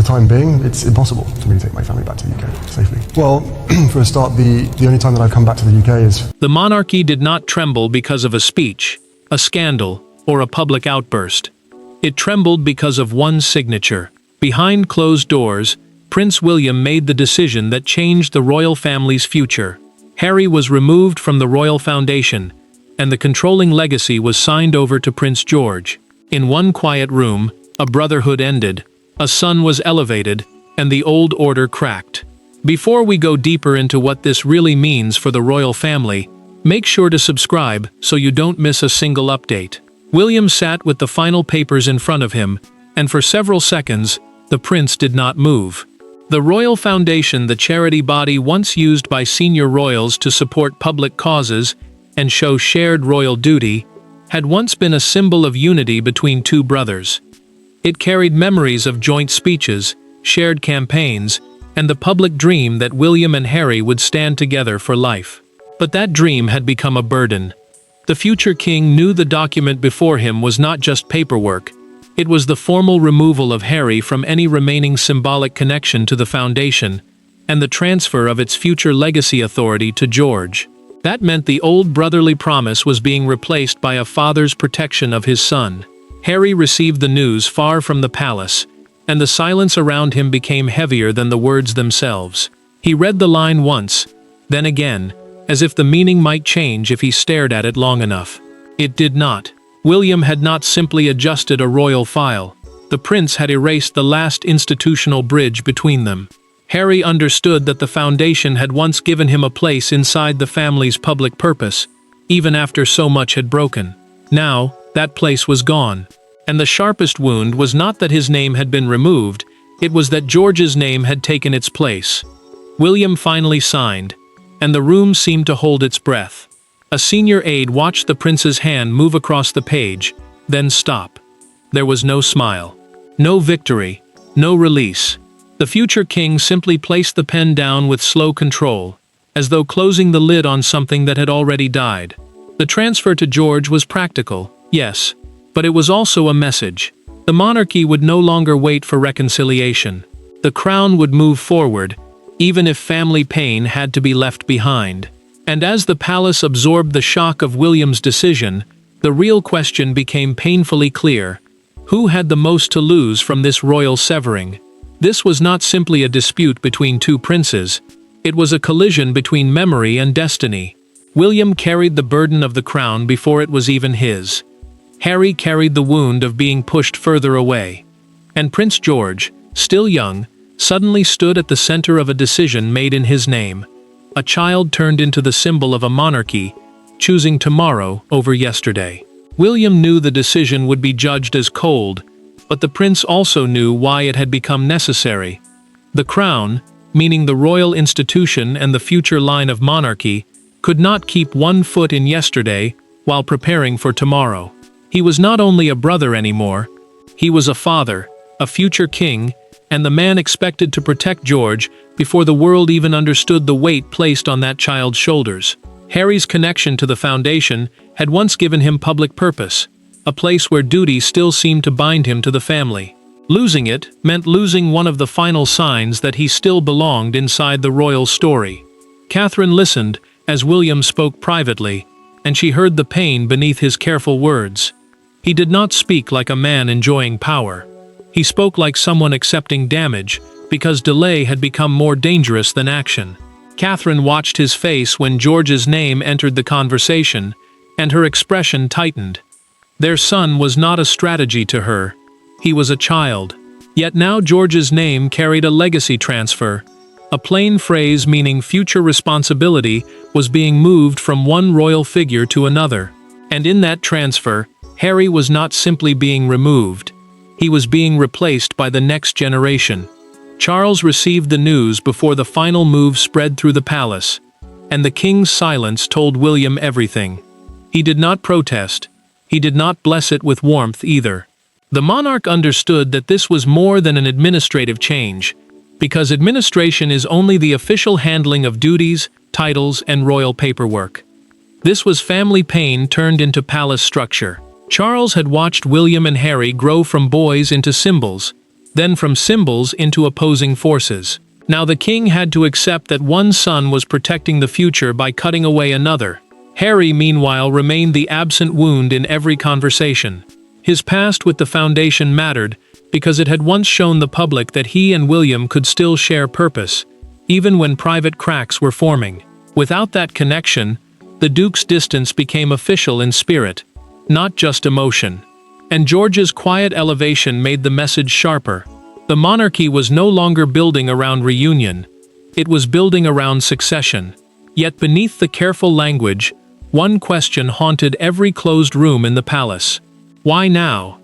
time being, it's impossible for me to take my family back to the UK safely. Well, for a start, the only time that I've come back to the UK is... The monarchy did not tremble because of a speech, a scandal, or a public outburst. It trembled because of one signature. Behind closed doors, Prince William made the decision that changed the royal family's future. Harry was removed from the royal foundation, and the controlling legacy was signed over to Prince George. In one quiet room, a brotherhood ended, a son was elevated, and the old order cracked. Before we go deeper into what this really means for the royal family, make sure to subscribe so you don't miss a single update. William sat with the final papers in front of him, and for several seconds, the prince did not move. The Royal Foundation, the charity body once used by senior royals to support public causes and show shared royal duty, had once been a symbol of unity between two brothers. It carried memories of joint speeches, shared campaigns, and the public dream that William and Harry would stand together for life. But that dream had become a burden. The future king knew the document before him was not just paperwork. It was the formal removal of Harry from any remaining symbolic connection to the foundation, and the transfer of its future legacy authority to George. That meant the old brotherly promise was being replaced by a father's protection of his son. Harry received the news far from the palace, and the silence around him became heavier than the words themselves. He read the line once, then again, as if the meaning might change if he stared at it long enough. It did not. William had not simply adjusted a royal file. The prince had erased the last institutional bridge between them. Harry understood that the foundation had once given him a place inside the family's public purpose, even after so much had broken. Now, that place was gone. And the sharpest wound was not that his name had been removed, it was that George's name had taken its place. William finally signed, and the room seemed to hold its breath. A senior aide watched the prince's hand move across the page, then stop. There was no smile. No victory. No release. The future king simply placed the pen down with slow control, as though closing the lid on something that had already died. The transfer to George was practical, yes, but it was also a message. The monarchy would no longer wait for reconciliation. The crown would move forward, even if family pain had to be left behind. And as the palace absorbed the shock of William's decision, the real question became painfully clear. Who had the most to lose from this royal severing? This was not simply a dispute between two princes. It was a collision between memory and destiny. William carried the burden of the crown before it was even his. Harry carried the wound of being pushed further away. And Prince George, still young, suddenly stood at the center of a decision made in his name. A child turned into the symbol of a monarchy, choosing tomorrow over yesterday. William knew the decision would be judged as cold, but the prince also knew why it had become necessary. The crown, meaning the royal institution and the future line of monarchy, could not keep one foot in yesterday while preparing for tomorrow. He was not only a brother anymore, he was a father, a future king, and the man expected to protect George before the world even understood the weight placed on that child's shoulders. Harry's connection to the foundation had once given him public purpose, a place where duty still seemed to bind him to the family. Losing it meant losing one of the final signs that he still belonged inside the royal story. Catherine listened as William spoke privately, and she heard the pain beneath his careful words. He did not speak like a man enjoying power. He spoke like someone accepting damage, because delay had become more dangerous than action. Catherine watched his face when George's name entered the conversation, and her expression tightened. Their son was not a strategy to her. He was a child. Yet now George's name carried a legacy transfer. A plain phrase meaning future responsibility was being moved from one royal figure to another. And in that transfer, Harry was not simply being removed. He was being replaced by the next generation. Charles received the news before the final move spread through the palace, and the king's silence told William everything. He did not protest. He did not bless it with warmth either. The monarch understood that this was more than an administrative change, because administration is only the official handling of duties, titles, and royal paperwork. This was family pain turned into palace structure. Charles had watched William and Harry grow from boys into symbols, then from symbols into opposing forces. Now the king had to accept that one son was protecting the future by cutting away another. Harry, meanwhile, remained the absent wound in every conversation. His past with the Foundation mattered because it had once shown the public that he and William could still share purpose, even when private cracks were forming. Without that connection, the Duke's distance became official in spirit, not just emotion. And George's quiet elevation made the message sharper. The monarchy was no longer building around reunion, it was building around succession. Yet beneath the careful language, one question haunted every closed room in the palace. Why now?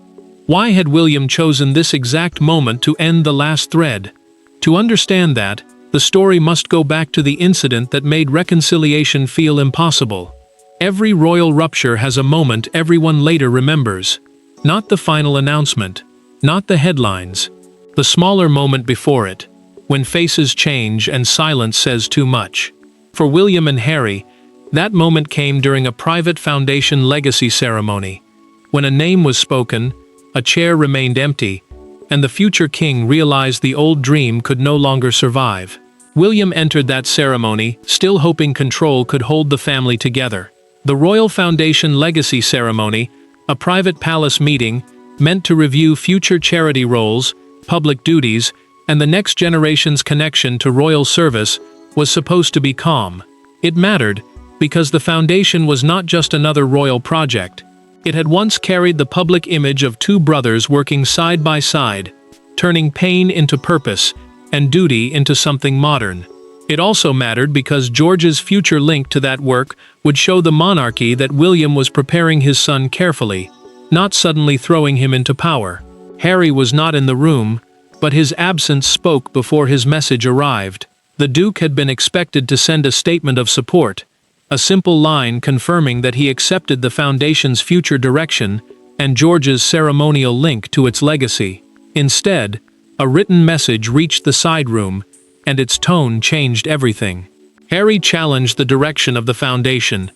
Why had William chosen this exact moment to end the last thread? To understand that, the story must go back to the incident that made reconciliation feel impossible. Every royal rupture has a moment everyone later remembers. Not the final announcement, not the headlines, the smaller moment before it, when faces change and silence says too much. For William and Harry, that moment came during a private Foundation legacy ceremony. When a name was spoken, a chair remained empty, and the future king realized the old dream could no longer survive. William entered that ceremony, still hoping control could hold the family together. The Royal Foundation legacy ceremony, a private palace meeting, meant to review future charity roles, public duties, and the next generation's connection to royal service, was supposed to be calm. It mattered, because the Foundation was not just another royal project. It had once carried the public image of two brothers working side by side, turning pain into purpose, and duty into something modern. It also mattered because George's future link to that work would show the monarchy that William was preparing his son carefully, not suddenly throwing him into power. Harry was not in the room, but his absence spoke before his message arrived. The Duke had been expected to send a statement of support, a simple line confirming that he accepted the Foundation's future direction and George's ceremonial link to its legacy. Instead, a written message reached the side room, and its tone changed everything. Harry challenged the direction of the Foundation.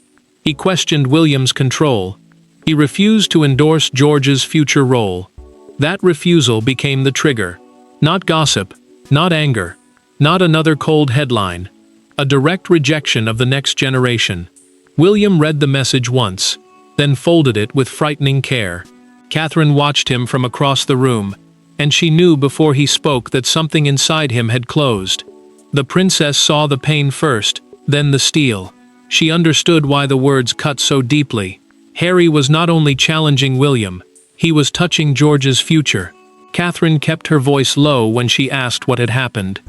He questioned William's control. He refused to endorse George's future role. That refusal became the trigger. Not gossip, not anger, not another cold headline. A direct rejection of the next generation. William read the message once, then folded it with frightening care. Catherine watched him from across the room, and she knew before he spoke that something inside him had closed. The princess saw the pain first, then the steel. She understood why the words cut so deeply. Harry was not only challenging William, he was touching George's future. Catherine kept her voice low when she asked what had happened,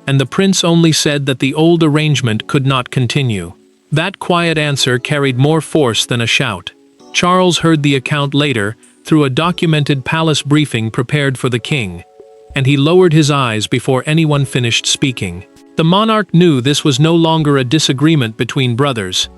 and the prince only said that the old arrangement could not continue. That quiet answer carried more force than a shout. Charles heard the account later, through a documented palace briefing prepared for the king, and he lowered his eyes before anyone finished speaking. The monarch knew this was no longer a disagreement between brothers.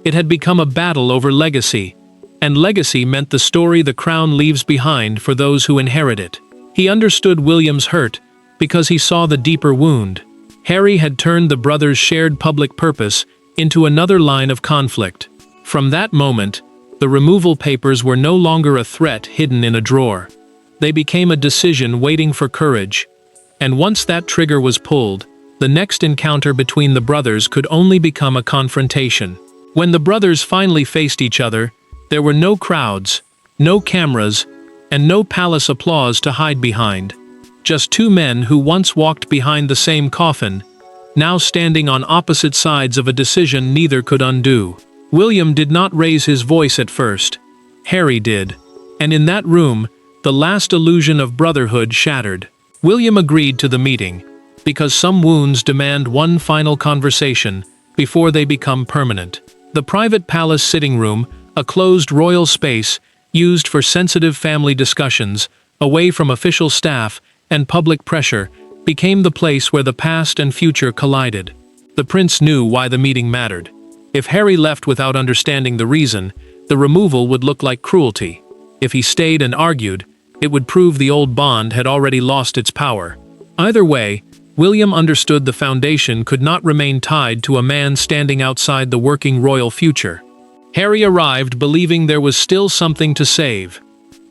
It had become a battle over legacy, and legacy meant the story the crown leaves behind for those who inherit it. He understood William's hurt, because he saw the deeper wound. Harry had turned the brothers' shared public purpose into another line of conflict. From that moment, the removal papers were no longer a threat hidden in a drawer. They became a decision waiting for courage. And once that trigger was pulled, the next encounter between the brothers could only become a confrontation. When the brothers finally faced each other, there were no crowds, no cameras, and no palace applause to hide behind. Just two men who once walked behind the same coffin, now standing on opposite sides of a decision neither could undo. William did not raise his voice at first. Harry did. And in that room, the last illusion of brotherhood shattered. William agreed to the meeting, because some wounds demand one final conversation before they become permanent. The private palace sitting room, a closed royal space, used for sensitive family discussions, away from official staff and public pressure, became the place where the past and future collided. The prince knew why the meeting mattered. If Harry left without understanding the reason, the removal would look like cruelty. If he stayed and argued, it would prove the old bond had already lost its power. Either way, William understood the Foundation could not remain tied to a man standing outside the working royal future. Harry arrived believing there was still something to save.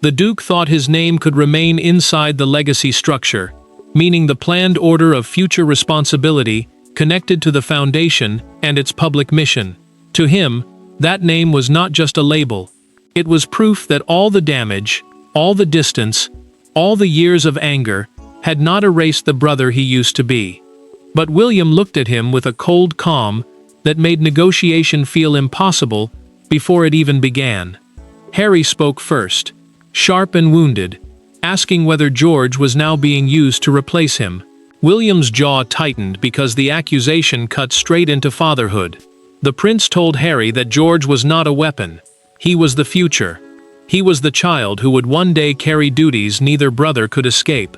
The Duke thought his name could remain inside the legacy structure, meaning the planned order of future responsibility connected to the foundation and its public mission. To him, that name was not just a label. It was proof that all the damage, all the distance, all the years of anger had not erased the brother he used to be. But William looked at him with a cold calm that made negotiation feel impossible before it even began. Harry spoke first, sharp and wounded, asking whether George was now being used to replace him. William's jaw tightened because the accusation cut straight into fatherhood. The prince told Harry that George was not a weapon. He was the future. He was the child who would one day carry duties neither brother could escape.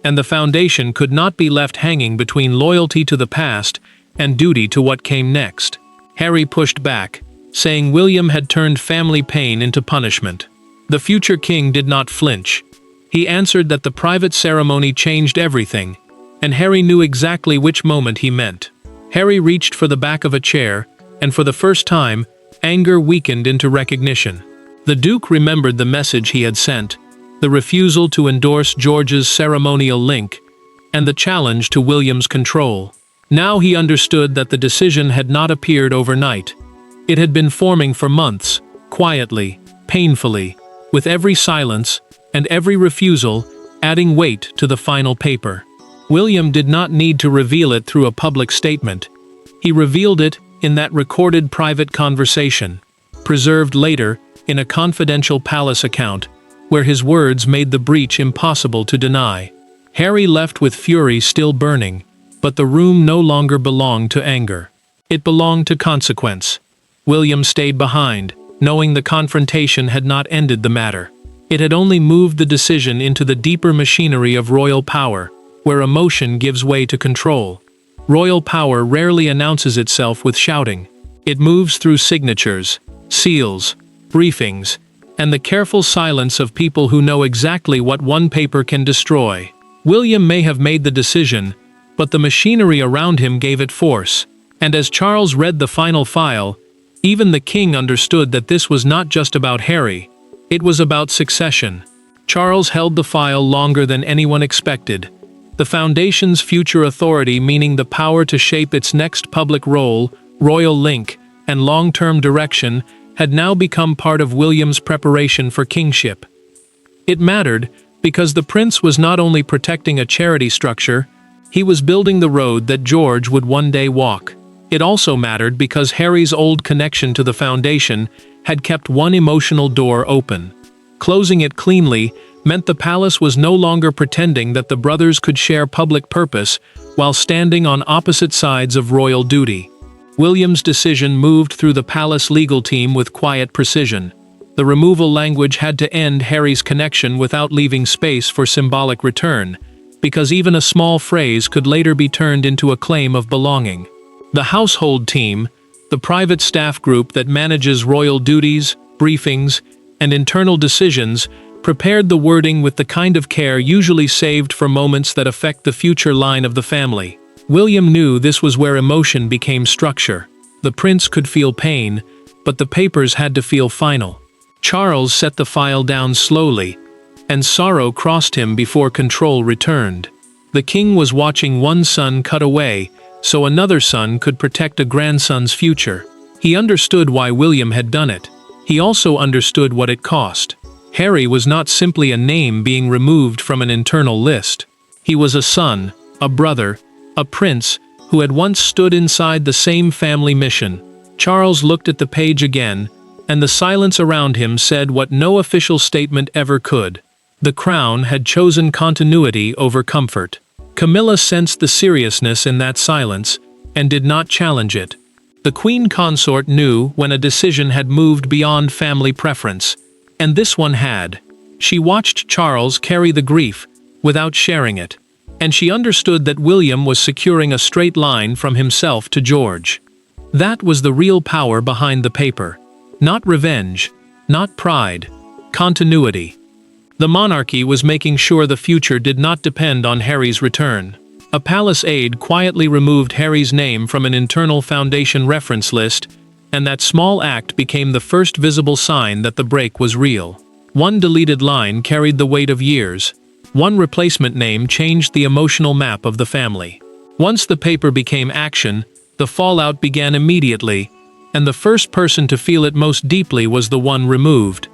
And the foundation could not be left hanging between loyalty to the past and duty to what came next. Harry pushed back, saying William had turned family pain into punishment. The future king did not flinch. He answered that the private ceremony changed everything, and Harry knew exactly which moment he meant. Harry reached for the back of a chair, and for the first time, anger weakened into recognition. The Duke remembered the message he had sent, the refusal to endorse George's ceremonial link, and the challenge to William's control. Now he understood that the decision had not appeared overnight. It had been forming for months, quietly, painfully, with every silence and every refusal adding weight to the final paper. William did not need to reveal it through a public statement. He revealed it in that recorded private conversation, preserved later in a confidential palace account, where his words made the breach impossible to deny. Harry left with fury still burning, but the room no longer belonged to anger. It belonged to consequence. William stayed behind, knowing the confrontation had not ended the matter. It had only moved the decision into the deeper machinery of royal power, where emotion gives way to control. Royal power rarely announces itself with shouting. It moves through signatures, seals, briefings, and the careful silence of people who know exactly what one paper can destroy. William may have made the decision, but the machinery around him gave it force. And as Charles read the final file, even the king understood that this was not just about Harry. It was about succession. Charles held the file longer than anyone expected. The Foundation's future authority, meaning the power to shape its next public role, royal link, and long-term direction, had now become part of William's preparation for kingship. It mattered because the prince was not only protecting a charity structure, he was building the road that George would one day walk. It also mattered because Harry's old connection to the Foundation had kept one emotional door open. Closing it cleanly meant the palace was no longer pretending that the brothers could share public purpose while standing on opposite sides of royal duty. William's decision moved through the palace legal team with quiet precision. The removal language had to end Harry's connection without leaving space for symbolic return, because even a small phrase could later be turned into a claim of belonging. The household team, the private staff group that manages royal duties, briefings, and internal decisions, prepared the wording with the kind of care usually saved for moments that affect the future line of the family. William knew this was where emotion became structure. The prince could feel pain, but the papers had to feel final. Charles set the file down slowly, and sorrow crossed him before control returned. The king was watching one son cut away, so another son could protect a grandson's future. He understood why William had done it. He also understood what it cost. Harry was not simply a name being removed from an internal list. He was a son, a brother, a prince who had once stood inside the same family mission. Charles looked at the page again, and the silence around him said what no official statement ever could. The crown had chosen continuity over comfort. Camilla sensed the seriousness in that silence, and did not challenge it. The queen consort knew when a decision had moved beyond family preference, and this one had. She watched Charles carry the grief, without sharing it, and she understood that William was securing a straight line from himself to George. That was the real power behind the paper. Not revenge, not pride, continuity. The monarchy was making sure the future did not depend on Harry's return. A palace aide quietly removed Harry's name from an internal Foundation reference list, and that small act became the first visible sign that the break was real. One deleted line carried the weight of years. One replacement name changed the emotional map of the family. Once the paper became action, the fallout began immediately, and the first person to feel it most deeply was the one removed.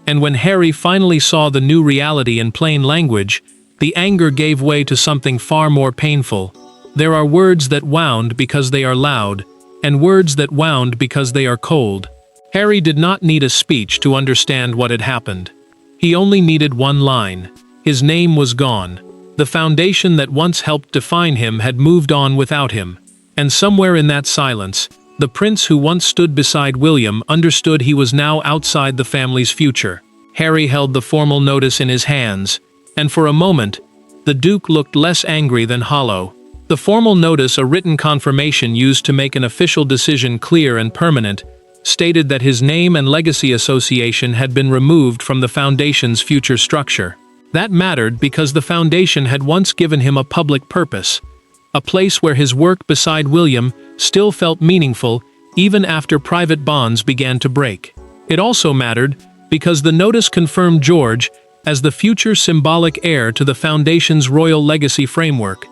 And when Harry finally saw the new reality in plain language, the anger gave way to something far more painful. There are words that wound because they are loud, and words that wound because they are cold. Harry did not need a speech to understand what had happened. He only needed one line. His name was gone. The foundation that once helped define him had moved on without him. And somewhere in that silence, the prince who once stood beside William understood he was now outside the family's future. Harry held the formal notice in his hands, and for a moment, the Duke looked less angry than hollow. The formal notice, a written confirmation used to make an official decision clear and permanent, stated that his name and legacy association had been removed from the foundation's future structure. That mattered because the foundation had once given him a public purpose, a place where his work beside William still felt meaningful even after private bonds began to break. It also mattered because the notice confirmed George as the future symbolic heir to the foundation's royal legacy framework,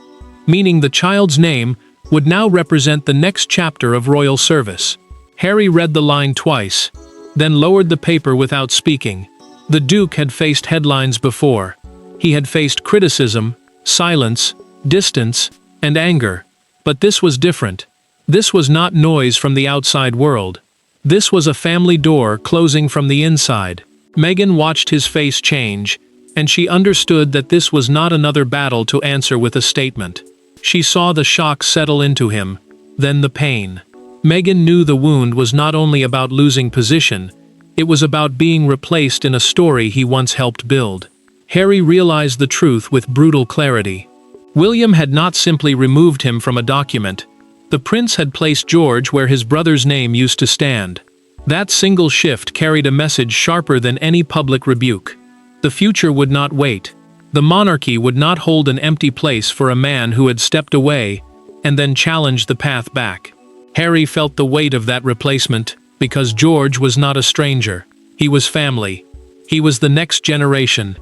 meaning the child's name would now represent the next chapter of royal service. Harry read the line twice, then lowered the paper without speaking. The Duke had faced headlines before. He had faced criticism, silence, distance, and anger. But this was different. This was not noise from the outside world. This was a family door closing from the inside. Meghan watched his face change, and she understood that this was not another battle to answer with a statement. She saw the shock settle into him, then the pain. Meghan knew the wound was not only about losing position, it was about being replaced in a story he once helped build. Harry realized the truth with brutal clarity. William had not simply removed him from a document. The prince had placed George where his brother's name used to stand. That single shift carried a message sharper than any public rebuke. The future would not wait. The monarchy would not hold an empty place for a man who had stepped away and then challenged the path back. Harry felt the weight of that replacement because George was not a stranger. He was family. He was the next generation.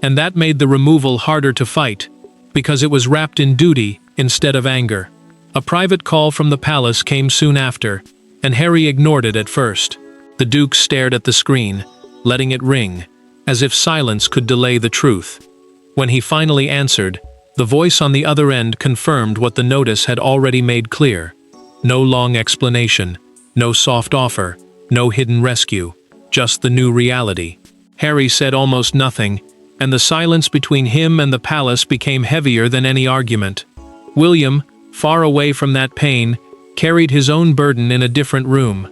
And that made the removal harder to fight because it was wrapped in duty instead of anger. A private call from the palace came soon after, and Harry ignored it at first. The Duke stared at the screen, letting it ring, as if silence could delay the truth. When he finally answered, the voice on the other end confirmed what the notice had already made clear. No long explanation, no soft offer, no hidden rescue, just the new reality. Harry said almost nothing, and the silence between him and the palace became heavier than any argument. William, far away from that pain, carried his own burden in a different room.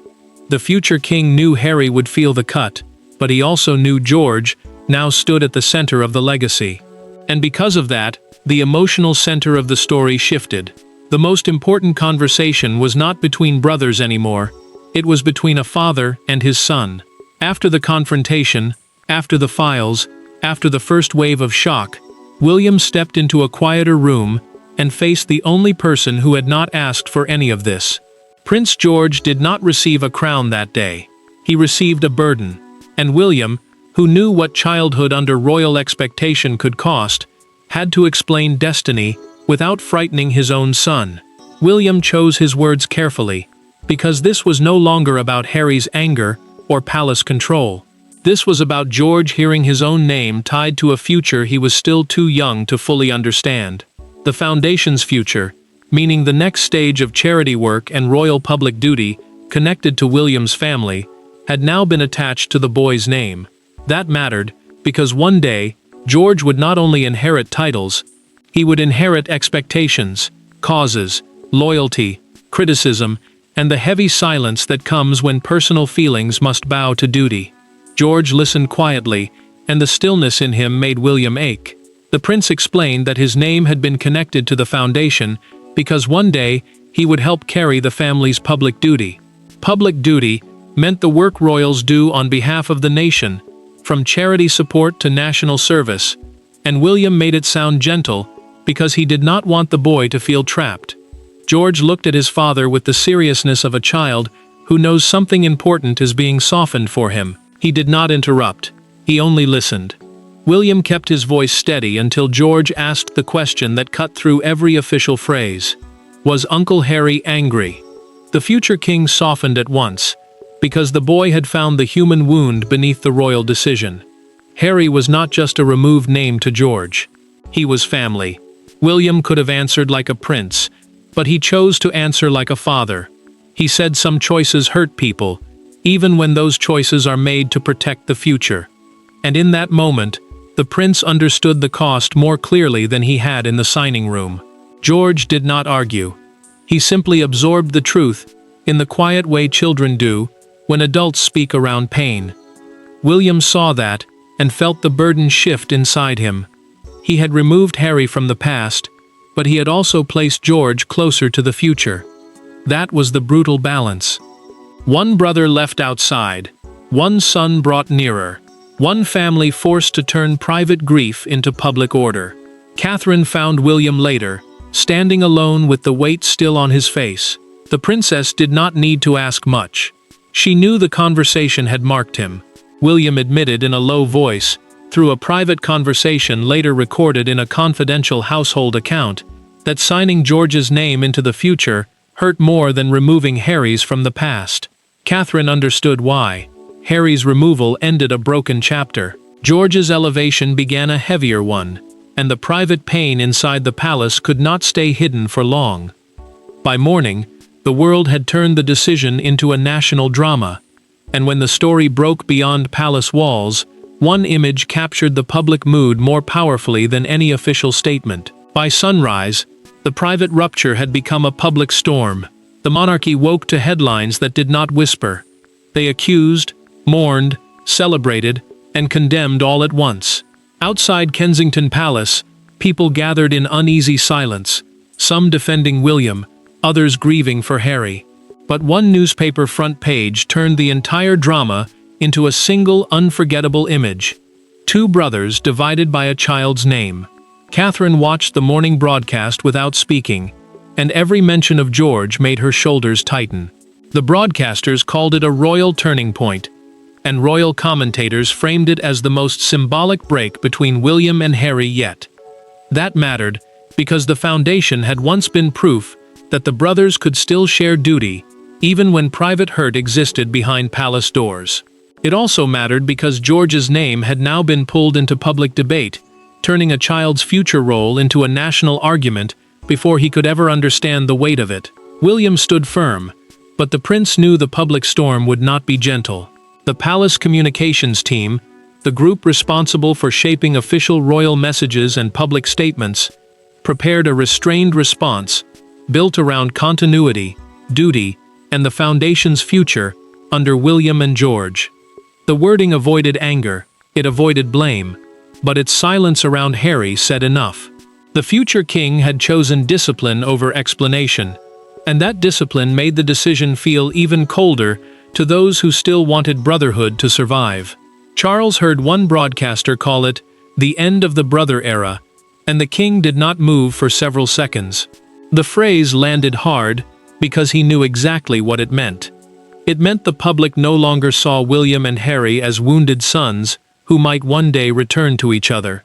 The future king knew Harry would feel the cut, but he also knew George now stood at the center of the legacy. And because of that, the emotional center of the story shifted. The most important conversation was not between brothers anymore. It was between a father and his son. After the confrontation, after the files, after the first wave of shock, William stepped into a quieter room and faced the only person who had not asked for any of this. Prince George did not receive a crown that day. He received a burden. And William, who knew what childhood under royal expectation could cost, had to explain destiny without frightening his own son. William chose his words carefully, because this was no longer about Harry's anger or palace control. This was about George hearing his own name tied to a future he was still too young to fully understand. The foundation's future, meaning the next stage of charity work and royal public duty connected to William's family, had now been attached to the boy's name. That mattered, because one day, George would not only inherit titles, he would inherit expectations, causes, loyalty, criticism, and the heavy silence that comes when personal feelings must bow to duty. George listened quietly, and the stillness in him made William ache. The prince explained that his name had been connected to the foundation because one day he would help carry the family's public duty. Public duty meant the work royals do on behalf of the nation, from charity support to national service, and William made it sound gentle because he did not want the boy to feel trapped. George looked at his father with the seriousness of a child who knows something important is being softened for him. He did not interrupt. He only listened. William kept his voice steady until George asked the question that cut through every official phrase. Was Uncle Harry angry? The future king softened at once, because the boy had found the human wound beneath the royal decision. Harry was not just a removed name to George. He was family. William could have answered like a prince, but he chose to answer like a father. He said some choices hurt people, even when those choices are made to protect the future. And in that moment, the prince understood the cost more clearly than he had in the signing room. George did not argue. He simply absorbed the truth, in the quiet way children do, when adults speak around pain. William saw that, and felt the burden shift inside him. He had removed Harry from the past, but he had also placed George closer to the future. That was the brutal balance. One brother left outside, one son brought nearer, one family forced to turn private grief into public order. Catherine found William later, standing alone with the weight still on his face. The princess did not need to ask much. She knew the conversation had marked him. William admitted in a low voice, through a private conversation later recorded in a confidential household account, that signing George's name into the future hurt more than removing Harry's from the past. Catherine understood why. Harry's removal ended a broken chapter. George's elevation began a heavier one, and the private pain inside the palace could not stay hidden for long. By morning, the world had turned the decision into a national drama, and when the story broke beyond palace walls, one image captured the public mood more powerfully than any official statement. By sunrise, the private rupture had become a public storm. The monarchy woke to headlines that did not whisper. They accused, mourned, celebrated, and condemned all at once. Outside Kensington Palace, people gathered in uneasy silence, some defending William, others grieving for Harry. But one newspaper front page turned the entire drama into a single unforgettable image. Two brothers divided by a child's name. Catherine watched the morning broadcast without speaking, and every mention of George made her shoulders tighten. The broadcasters called it a royal turning point, and royal commentators framed it as the most symbolic break between William and Harry yet. That mattered, because the foundation had once been proof that the brothers could still share duty, even when private hurt existed behind palace doors. It also mattered because George's name had now been pulled into public debate, turning a child's future role into a national argument before he could ever understand the weight of it. William stood firm, but the prince knew the public storm would not be gentle. The palace communications team, the group responsible for shaping official royal messages and public statements, prepared a restrained response built around continuity, duty, and the foundation's future under William and George. The wording avoided anger, it avoided blame, but its silence around Harry said enough. The future king had chosen discipline over explanation, and that discipline made the decision feel even colder to those who still wanted brotherhood to survive. Charles heard one broadcaster call it the end of the brother era, and the king did not move for several seconds. The phrase landed hard because he knew exactly what it meant. It meant the public no longer saw William and Harry as wounded sons who might one day return to each other.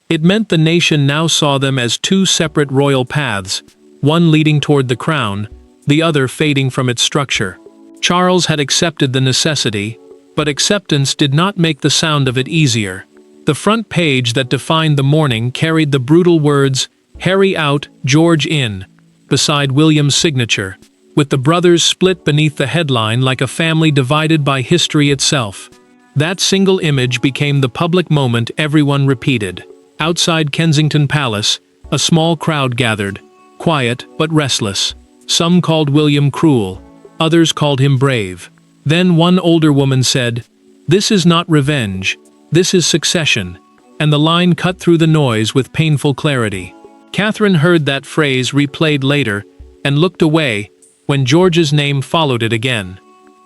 It meant the nation now saw them as two separate royal paths, one leading toward the crown, the other fading from its structure. Charles had accepted the necessity, but acceptance did not make the sound of it easier. The front page that defined the morning carried the brutal words, "Harry out, George in," beside William's signature, with the brothers split beneath the headline like a family divided by history itself. That single image became the public moment everyone repeated. Outside Kensington Palace, a small crowd gathered, quiet but restless. Some called William cruel, others called him brave. Then one older woman said, "This is not revenge, this is succession," and the line cut through the noise with painful clarity. Catherine heard that phrase replayed later and looked away when George's name followed it again.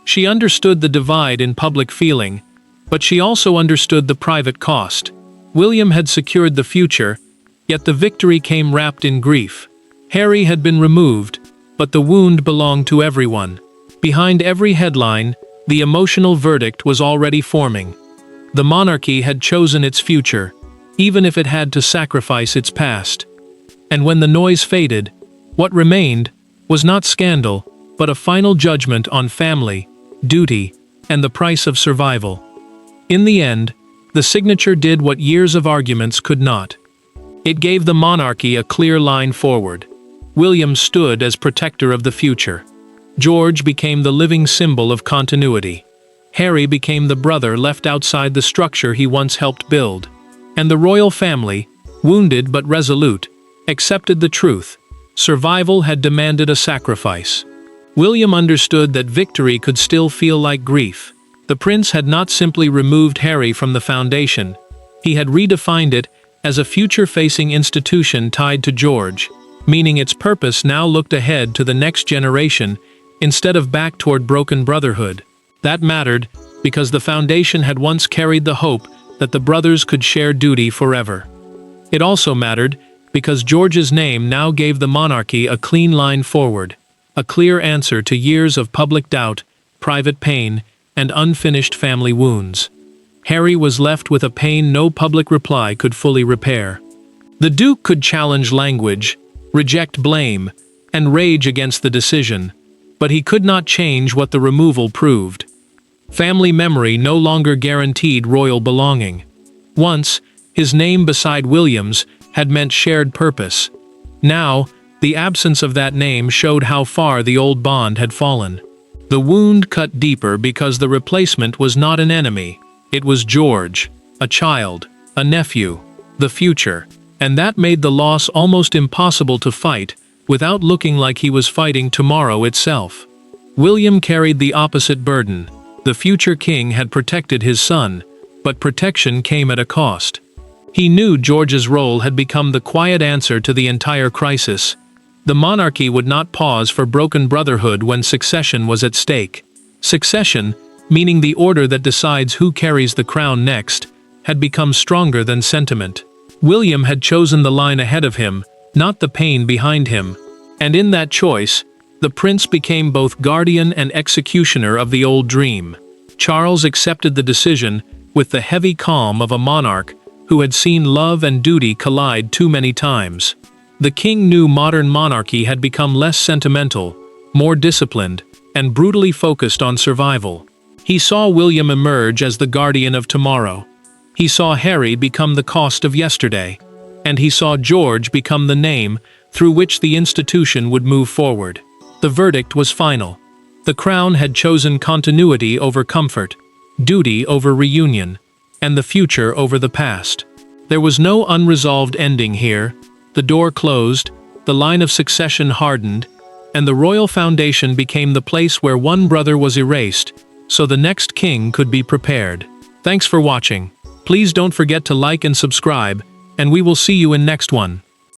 She understood the divide in public feeling, but she also understood the private cost. William had secured the future, yet the victory came wrapped in grief. Harry had been removed, but the wound belonged to everyone. Behind every headline, the emotional verdict was already forming. The monarchy had chosen its future, even if it had to sacrifice its past. And when the noise faded, what remained was not scandal, but a final judgment on family, duty, and the price of survival. In the end, the signature did what years of arguments could not. It gave the monarchy a clear line forward. William stood as protector of the future. George became the living symbol of continuity. Harry became the brother left outside the structure he once helped build. And the royal family, wounded but resolute, accepted the truth. Survival had demanded a sacrifice. William understood that victory could still feel like grief. The prince had not simply removed Harry from the foundation. He had redefined it as a future-facing institution tied to George, meaning its purpose now looked ahead to the next generation instead of back toward broken brotherhood. That mattered because the foundation had once carried the hope that the brothers could share duty forever. It also mattered because George's name now gave the monarchy a clean line forward, a clear answer to years of public doubt, private pain, and unfinished family wounds. Harry was left with a pain no public reply could fully repair. The Duke could challenge language, reject blame, and rage against the decision, but he could not change what the removal proved. Family memory no longer guaranteed royal belonging. Once, his name beside William's had meant shared purpose. Now, the absence of that name showed how far the old bond had fallen. The wound cut deeper because the replacement was not an enemy. It was George, a child, a nephew, the future, and that made the loss almost impossible to fight without looking like he was fighting tomorrow itself. William carried the opposite burden. The future king had protected his son, but protection came at a cost. He knew George's role had become the quiet answer to the entire crisis. The monarchy would not pause for broken brotherhood when succession was at stake. Succession, meaning the order that decides who carries the crown next, had become stronger than sentiment. William had chosen the line ahead of him, not the pain behind him. And in that choice, the prince became both guardian and executioner of the old dream. Charles accepted the decision with the heavy calm of a monarch who had seen love and duty collide too many times. The king knew modern monarchy had become less sentimental, more disciplined, and brutally focused on survival. He saw William emerge as the guardian of tomorrow. He saw Harry become the cost of yesterday. And he saw George become the name through which the institution would move forward. The verdict was final. The crown had chosen continuity over comfort, duty over reunion, and the future over the past. There was no unresolved ending here. The door closed, the line of succession hardened, and the royal foundation became the place where one brother was erased, so the next king could be prepared. Thanks for watching. Please don't forget to like and subscribe, and we will see you in next one.